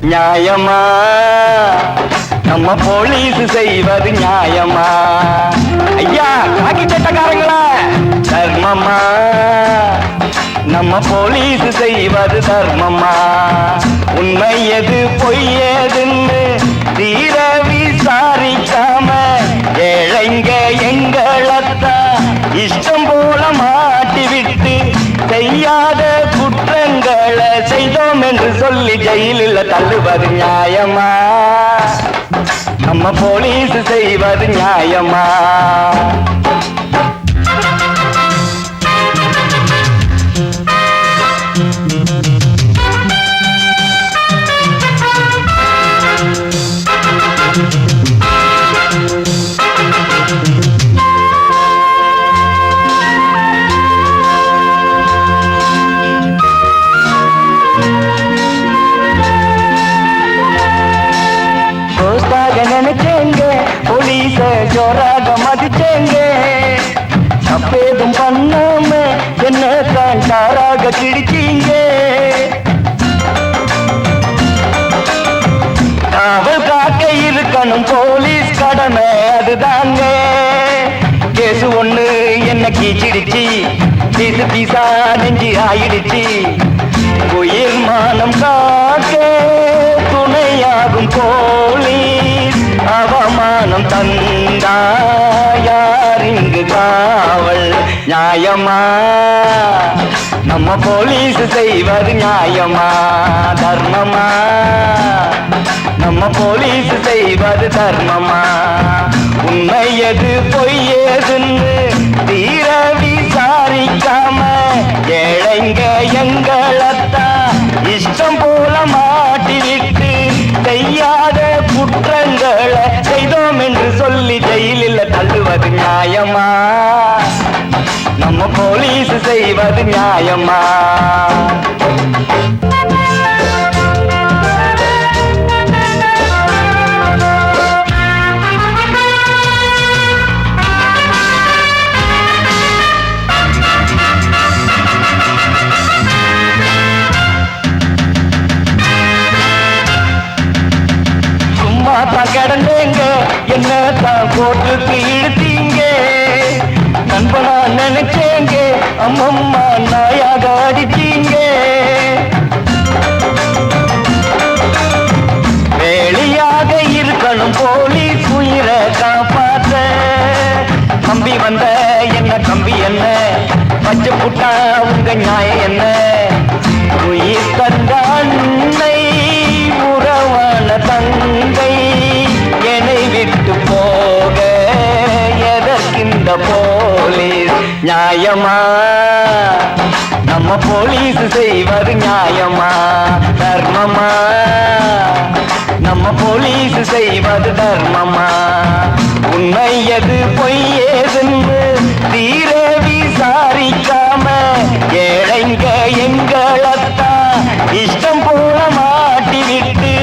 நியாயமா நம்ம போலீஸ் செய்வது நியாயமா? ஐயா காக்கி சட்டக்காரங்களா, தர்மமா நம்ம போலீஸ் செய்வது தர்மமா? உண்மை எது பொய் ஏதுன்னு தீர விசாரிக்காம ஏழைங்க எங்களத்தான் இஷ்டம் போல மாட்டிவிட்டு செய்யாத குற்றங்களை செய்தோம் என்று சொல்லி ஜெயிலில் தள்ளுவது நியாயமா? நம்ம போலீஸ் செய்வது நியாயமா? நினைச்சேங்க போலீஸ ஜோராக மதிச்சேங்க, தப்பேதும் பண்ணாம என்ன காண்டாராக கிடிச்சீங்க. காவல் காக்க இருக்கணும் போலீஸ் கடமை அதுதாங்க. கேசு ஒண்ணு என்ன கீச்சிடுச்சு, பீசு பீசா நெஞ்சு ஆயிடுச்சு. உயிர் மானம் காக்க துணையாகும் போலீஸ் அவமானம் தந்தா யார் இங்கு காவல்? நியாயமா நம்ம போலீஸ் செய்வது நியாயமா? தர்மமா நம்ம போலீஸ் செய்வது தர்மமா? உண்மை எது பொய் ஏதுன்னு தீர விசாரிக்காம ஏழைங்க எங்களத்தான் இஷ்டம் போல மாட்டிவிட்டு செய்யாத குற்றங்களை செய்தோம் என்று சொல்லி ஜெயிலில் தள்ளுவது நியாயமா? நம்ம போலீஸ் செய்வது நியாயமா? கடந்தேங்க என்ன தான் போட்டுக்கு இழுத்தீங்க. நண்பனா நினைச்சேங்க அம்மம்மா நாயாக அடித்தீங்க. வேலையாக இருக்கணும் போலீஸ் உயிரை காப்பாற்ற. கம்பி வந்த என்ன கம்பி என்ன, பச்சை புட்டா உங்க நியாயம் என்ன? உயிர் தந்த அன்னை உறவான தங்கை என்னை விட்டு போக எதற்கிந்த போலீஸ்? நியாயமா நம்ம போலீஸ் செய்வது நியாயமா? தர்மமா நம்ம போலீஸ் செய்வது தர்மமா? உண்மை எது பொய் ஏதுன்னு தீர விசாரிக்காம ஏழைங்க எங்களத்தான் இஷ்டம் போல மாட்டிவிட்டு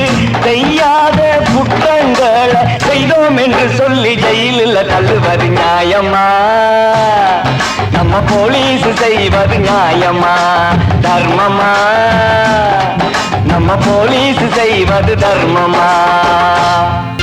செய்யாத குற்றங்களை செய்தோம் என்று சொல்லி ஜெயிலில் தள்ளுவது நியாயமா? நம்ம போலீஸ் செய்வது நியாயமா? தர்மமா நம்ம போலீஸ் செய்வது தர்மமா?